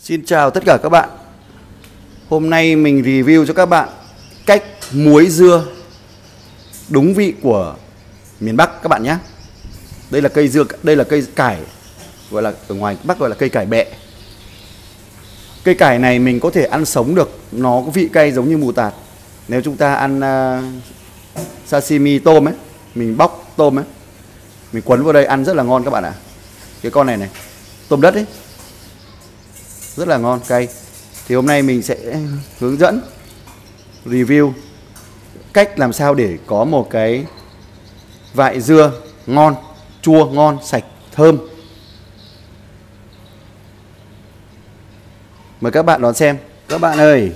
Xin chào tất cả các bạn. Hôm nay mình review cho các bạn cách muối dưa đúng vị của miền Bắc các bạn nhé. Đây là cây dưa, đây là cây cải, gọi là ở ngoài Bắc gọi là cây cải bẹ. Cây cải này mình có thể ăn sống được, nó có vị cay giống như mù tạt. Nếu chúng ta ăn sashimi tôm ấy, mình bóc tôm ấy, mình quấn vào đây ăn rất là ngon các bạn ạ. Cái con này này, tôm đất ấy, rất là ngon, cay. Thì hôm nay mình sẽ hướng dẫn review cách làm sao để có một cái vại dưa ngon, chua, ngon, sạch, thơm. Mời các bạn đón xem. Các bạn ơi,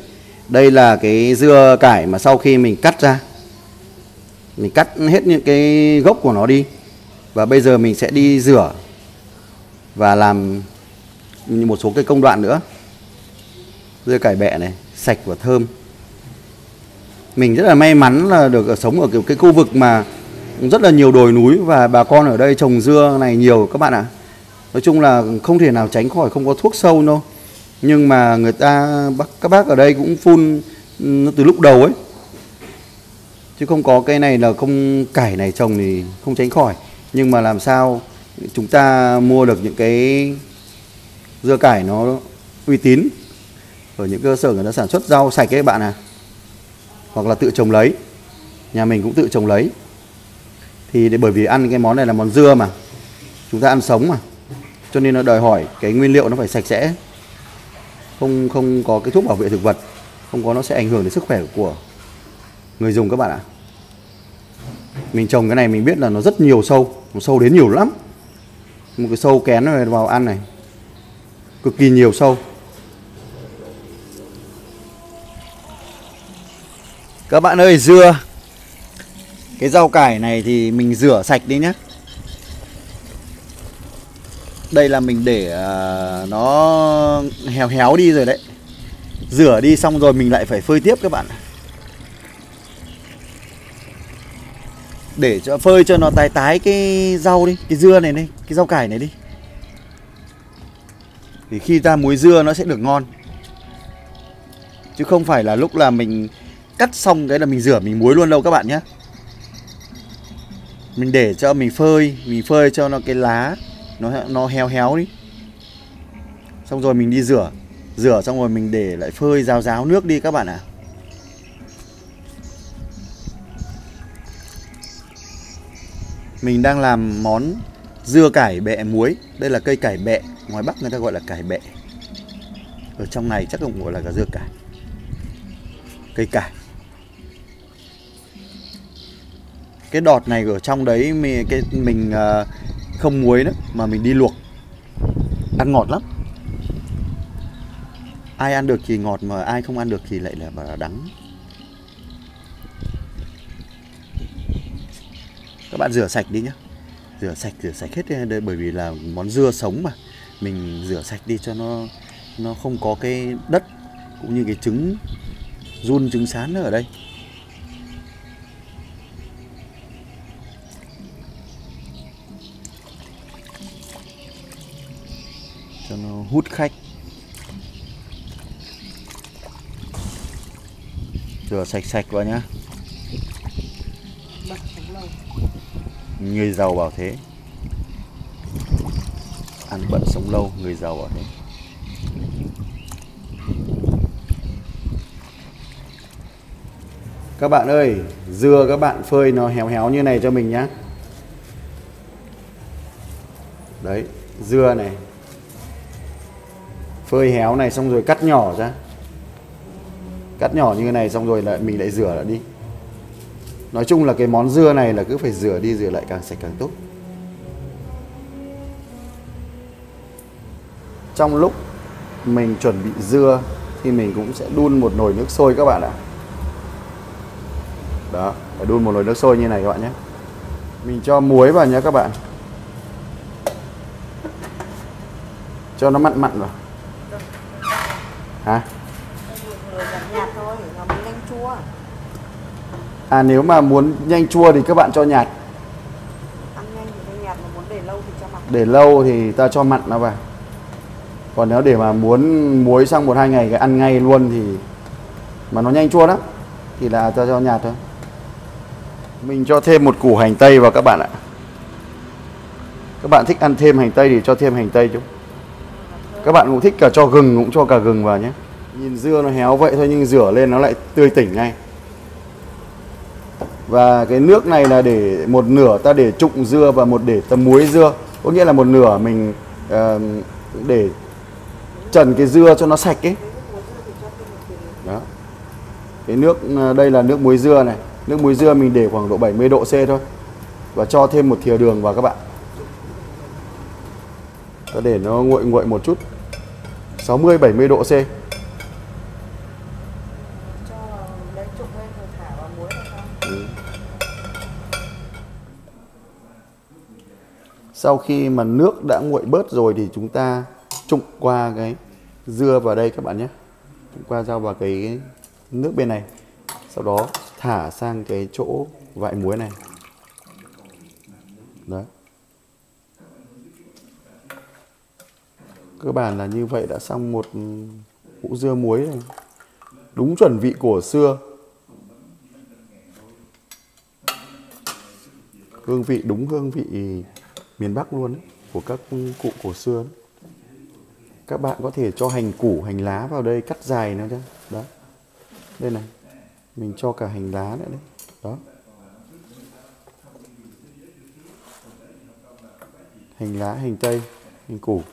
đây là cái dưa cải mà sau khi mình cắt ra, mình cắt hết những cái gốc của nó đi. Và bây giờ mình sẽ đi rửa và làm một số cái công đoạn nữa. Dưa cải bẹ này sạch và thơm. Mình rất là may mắn là được sống ở cái khu vực mà rất là nhiều đồi núi và bà con ở đây trồng dưa này nhiều các bạn ạ. Nói chung là không thể nào tránh khỏi không có thuốc sâu đâu. Nhưng mà người ta, các bác ở đây cũng phun từ lúc đầu ấy. Chứ không có cái này là không, cải này trồng thì không tránh khỏi. Nhưng mà làm sao chúng ta mua được những cái dưa cải nó uy tín ở những cơ sở người ta sản xuất rau sạch ấy bạn à, hoặc là tự trồng lấy. Nhà mình cũng tự trồng lấy. Thì bởi vì ăn cái món này là món dưa mà, chúng ta ăn sống mà, cho nên nó đòi hỏi cái nguyên liệu nó phải sạch sẽ, không có cái thuốc bảo vệ thực vật, không có nó sẽ ảnh hưởng đến sức khỏe của người dùng các bạn ạ. Mình trồng cái này mình biết là nó rất nhiều sâu, nó sâu đến nhiều lắm. Một cái sâu kén này vào ăn này, cực kỳ nhiều sâu. Các bạn ơi, dưa, cái rau cải này thì mình rửa sạch đi nhé. Đây là mình để nó héo héo đi rồi đấy. Rửa đi xong rồi mình lại phải phơi tiếp các bạn. Để cho phơi cho nó tái tái cái rau đi, cái dưa này đi, cái rau cải này đi. Thì khi ra muối dưa nó sẽ được ngon. Chứ không phải là lúc là mình cắt xong cái là mình rửa mình muối luôn đâu các bạn nhé. Mình để cho mình phơi cho nó cái lá nó héo héo đi. Xong rồi mình đi rửa xong rồi mình để lại phơi ráo ráo nước đi các bạn ạ. Mình đang làm món dưa cải bẹ muối. Đây là cây cải bẹ, ngoài Bắc người ta gọi là cải bẹ. Ở trong này chắc cũng gọi là cả dưa cải. Cây cải. Cái đọt này ở trong đấy mình không muối nữa mà mình đi luộc. Ăn ngọt lắm. Ai ăn được thì ngọt mà ai không ăn được thì lại là đắng. Các bạn rửa sạch đi nhé. Rửa sạch hết đây, bởi vì là món dưa sống mà. Mình rửa sạch đi cho nó không có cái đất cũng như cái trứng giun, trứng sán ở đây. Cho nó hút khách. Rửa sạch vào nhá. Người giàu bảo thế. Ăn bận sống lâu, người giàu bảo thế. Các bạn ơi, dưa các bạn phơi nó héo héo như này cho mình nhá. Đấy, dưa này phơi héo này xong rồi cắt nhỏ ra. Cắt nhỏ như thế này xong rồi mình lại rửa lại đi. Nói chung là cái món dưa này là cứ phải rửa đi rửa lại càng sạch càng tốt. Trong lúc mình chuẩn bị dưa thì mình cũng sẽ đun một nồi nước sôi các bạn ạ. Đó, phải đun một nồi nước sôi như này các bạn nhé. Mình cho muối vào nhé các bạn. Cho nó mặn vào. Hả? Nhạt thôi, nó mới nhanh chua. À, nếu mà muốn nhanh chua thì các bạn cho nhạt. Ăn nhanh thì cho nhạt, mà muốn để lâu thì cho mặn. Để lâu thì ta cho mặn nó vào. Còn nếu để mà muốn muối xong 1-2 ngày cái ăn ngay luôn thì mà nó nhanh chua lắm thì là cho nhạt thôi. Mình cho thêm một củ hành tây vào các bạn ạ. Các bạn thích ăn thêm hành tây thì cho thêm hành tây chút. Các bạn cũng thích cả cho gừng cũng cho cả gừng vào nhé. Nhìn dưa nó héo vậy thôi nhưng rửa lên nó lại tươi tỉnh ngay. Và cái nước này là để một nửa ta để trụng dưa và một để ta muối dưa. Có nghĩa là một nửa mình để trần cái dưa cho nó sạch ấy. Đó. Cái nước đây là nước muối dưa này. Nước muối dưa mình để khoảng độ 70 độ C thôi. Và cho thêm một thìa đường vào các bạn. Ta để nó nguội nguội một chút. 60-70 độ C. Cho lấy trục lên rồi thả vào muối này không? Sau khi mà nước đã nguội bớt rồi thì chúng ta trụng qua cái dưa vào đây các bạn nhé. Trụng qua rau vào cái nước bên này. Sau đó thả sang cái chỗ vại muối này. Đấy. Cơ bản là như vậy đã xong một hũ dưa muối này. Đúng chuẩn vị cổ xưa. Hương vị đúng hương vị miền Bắc luôn ấy, của các cụ cổ xưa ấy. Các bạn có thể cho hành củ, hành lá vào đây cắt dài nữa chứ. Đó. Đây này. Mình cho cả hành lá nữa đấy. Đó. Hành lá, hành tây, hành củ.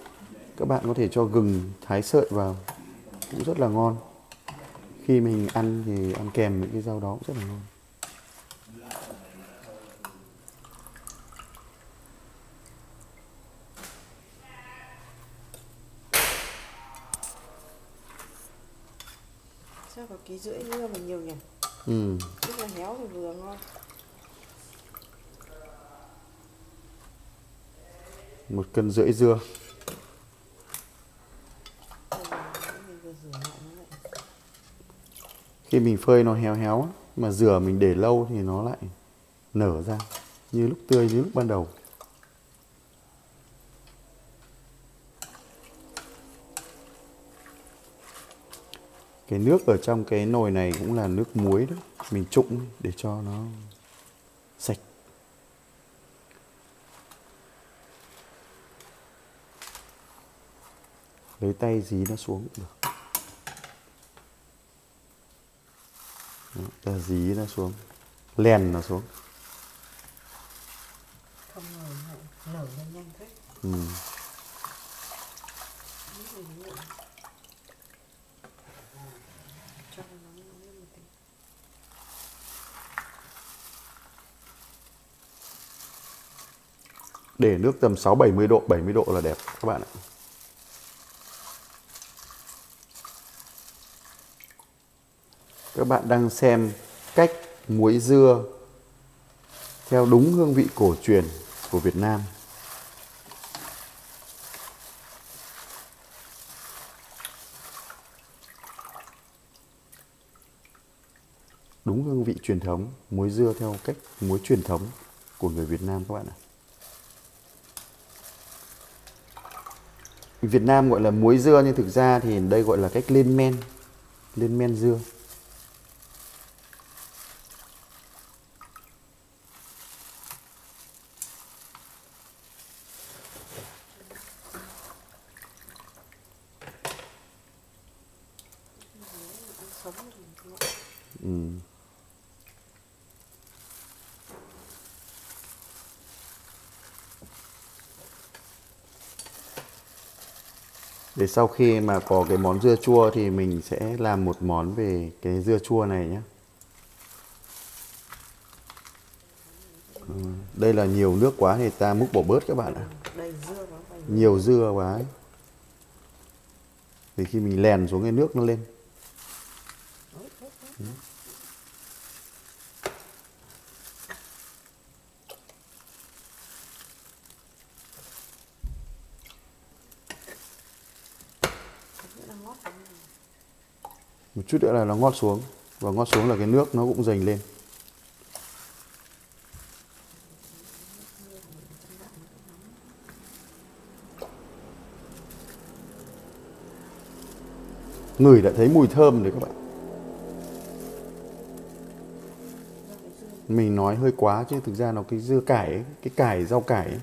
Các bạn có thể cho gừng thái sợi vào. Cũng rất là ngon. Khi mình ăn thì ăn kèm những cái rau đó cũng rất là ngon. Sao có 1,5 kg dưa mà nhiều nhỉ? Rất là héo thì vừa ngon. 1,5 cân dưa. Khi mình phơi nó héo héo mà rửa mình để lâu thì nó lại nở ra như lúc tươi như lúc ban đầu. Cái nước ở trong cái nồi này cũng là nước muối đấy. Mình trụng để cho nó sạch. Lấy tay dí nó xuống cũng được. Đó, ta dí nó xuống. Lèn nó xuống. Không ngờ nở ra nhanh thế. Cho nó nóng lên một tí. Để nước tầm 60-70 độ, 70 độ là đẹp các bạn ạ. Các bạn đang xem cách muối dưa theo đúng hương vị cổ truyền của Việt Nam. Đúng hương vị truyền thống, muối dưa theo cách muối truyền thống của người Việt Nam các bạn ạ. Việt Nam gọi là muối dưa nhưng thực ra thì đây gọi là cách lên men dưa. Để sau khi mà có cái món dưa chua thì mình sẽ làm một món về cái dưa chua này nhé. Đây là nhiều nước quá thì ta múc bỏ bớt các bạn ạ. Đầy dưa quá. Nhiều dưa quá ấy. Thì khi mình lèn xuống cái nước nó lên. Một chút nữa là nó ngót xuống. Và ngót xuống là cái nước nó cũng dành lên. Ngửi đã thấy mùi thơm rồi các bạn. Mình nói hơi quá chứ thực ra nó cái dưa cải ấy, cái cải rau cải ấy,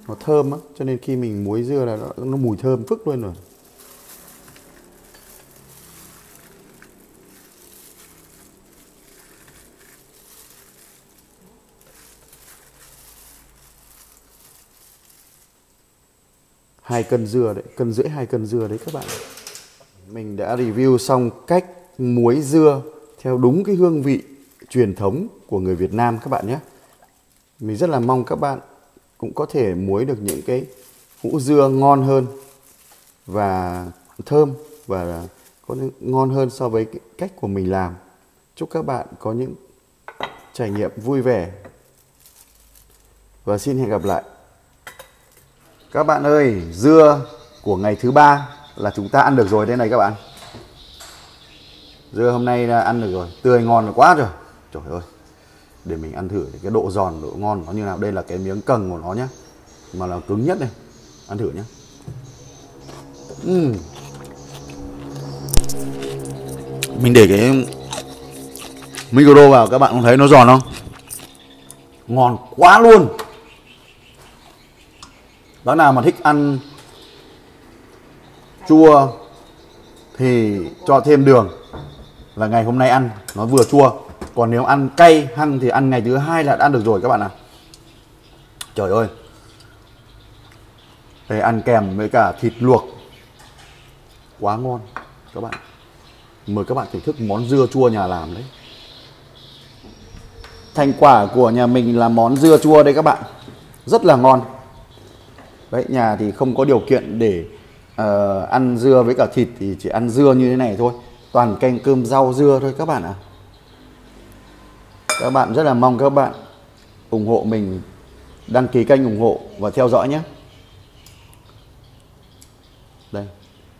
nó thơm á, cho nên khi mình muối dưa là nó mùi thơm phức luôn rồi. Hai cân dưa đấy, 1,5 cân 2 cân dưa đấy các bạn. Mình đã review xong cách muối dưa theo đúng cái hương vị truyền thống của người Việt Nam các bạn nhé. Mình rất là mong các bạn cũng có thể muối được những cái hũ dưa ngon hơn và thơm và có ngon hơn so với cái cách của mình làm. Chúc các bạn có những trải nghiệm vui vẻ và xin hẹn gặp lại. Các bạn ơi, dưa của ngày thứ 3 là chúng ta ăn được rồi đây này các bạn. Dưa hôm nay là ăn được rồi, tươi ngon quá rồi. Trời ơi, để mình ăn thử cái độ giòn, độ ngon nó như nào. Đây là cái miếng cần của nó nhé, mà là cứng nhất này. Ăn thử nhé. Mình để cái micro vào các bạn không thấy nó giòn không? Ngon quá luôn. Bác nào mà thích ăn chua thì cho thêm đường là ngày hôm nay ăn nó vừa chua. Còn nếu ăn cay hăng thì ăn ngày thứ 2 là đã ăn được rồi các bạn ạ. Trời ơi, để ăn kèm với cả thịt luộc quá ngon các bạn. Mời các bạn thưởng thức món dưa chua nhà làm đấy. Thành quả của nhà mình là món dưa chua đây các bạn, rất là ngon. Đấy, nhà thì không có điều kiện để ăn dưa với cả thịt thì chỉ ăn dưa như thế này thôi. Toàn canh cơm rau dưa thôi các bạn ạ. Các bạn rất là mong các bạn ủng hộ mình, đăng ký kênh ủng hộ và theo dõi nhé. Đây,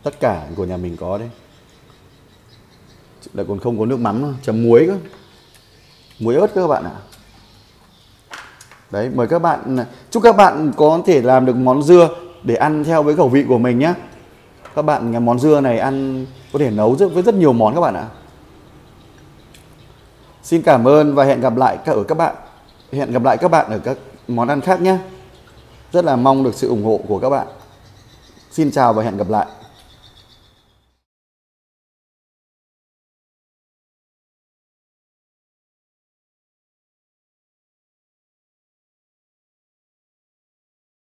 tất cả của nhà mình có đấy. Lại còn không có nước mắm, chấm muối cơ. Muối ớt các bạn ạ. Đấy, mời các bạn, chúc các bạn có thể làm được món dưa để ăn theo với khẩu vị của mình nhé. Các bạn, cái món dưa này ăn có thể nấu với rất nhiều món các bạn ạ. Xin cảm ơn và hẹn gặp lại các bạn ở các món ăn khác nhé. Rất là mong được sự ủng hộ của các bạn. Xin chào và hẹn gặp lại.